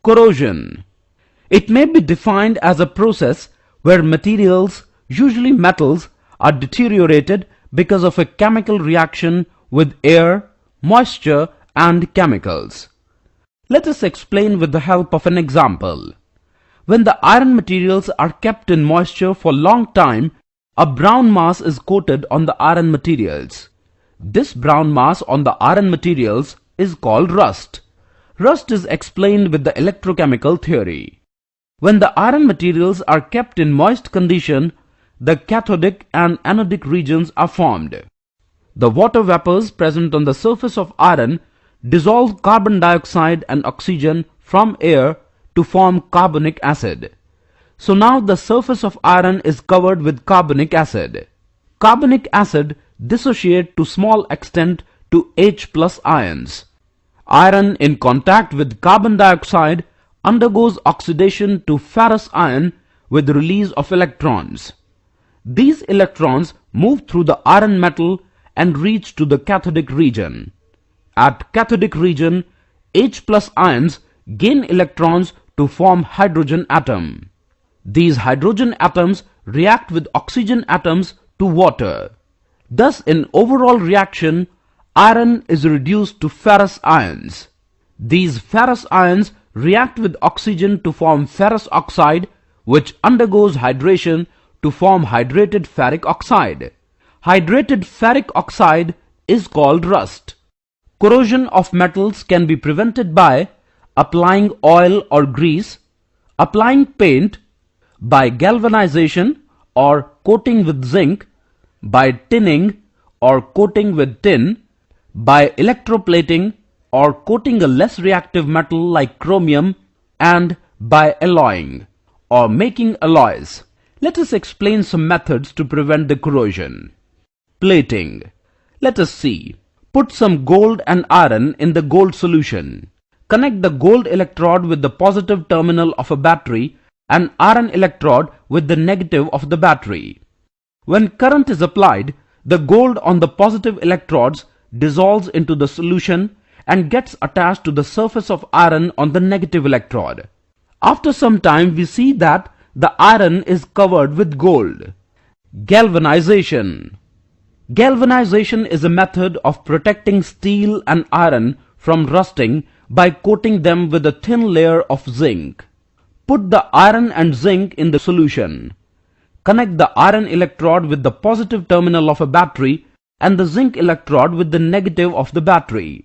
Corrosion. It may be defined as a process where materials, usually metals, are deteriorated because of a chemical reaction with air, moisture and chemicals. Let us explain with the help of an example. When the iron materials are kept in moisture for a long time, a brown mass is coated on the iron materials. This brown mass on the iron materials is called rust. Rust is explained with the electrochemical theory. When the iron materials are kept in moist condition, the cathodic and anodic regions are formed. The water vapors present on the surface of iron dissolve carbon dioxide and oxygen from air to form carbonic acid. So now the surface of iron is covered with carbonic acid. Carbonic acid dissociate to small extent to H+ ions. Iron in contact with carbon dioxide undergoes oxidation to ferrous iron with release of electrons. These electrons move through the iron metal and reach to the cathodic region. At cathodic region, H+ ions gain electrons to form hydrogen atom. These hydrogen atoms react with oxygen atoms to water. Thus, in overall reaction, iron is reduced to ferrous ions. These ferrous ions react with oxygen to form ferrous oxide, which undergoes hydration to form hydrated ferric oxide. Hydrated ferric oxide is called rust. Corrosion of metals can be prevented by applying oil or grease, applying paint, by galvanization or coating with zinc, by tinning or coating with tin, by electroplating or coating a less reactive metal like chromium, and by alloying or making alloys. Let us explain some methods to prevent the corrosion. Plating. Let us see. Put some gold and iron in the gold solution. Connect the gold electrode with the positive terminal of a battery and iron electrode with the negative of the battery. When current is applied, the gold on the positive electrodes dissolves into the solution and gets attached to the surface of iron on the negative electrode. After some time, we see that the iron is covered with gold. Galvanization. Galvanization is a method of protecting steel and iron from rusting by coating them with a thin layer of zinc. Put the iron and zinc in the solution. Connect the iron electrode with the positive terminal of a battery and the zinc electrode with the negative of the battery.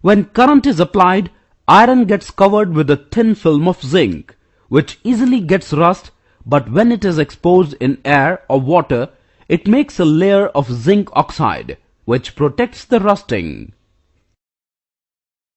When current is applied, iron gets covered with a thin film of zinc, which easily gets rust, but when it is exposed in air or water, it makes a layer of zinc oxide, which protects the rusting.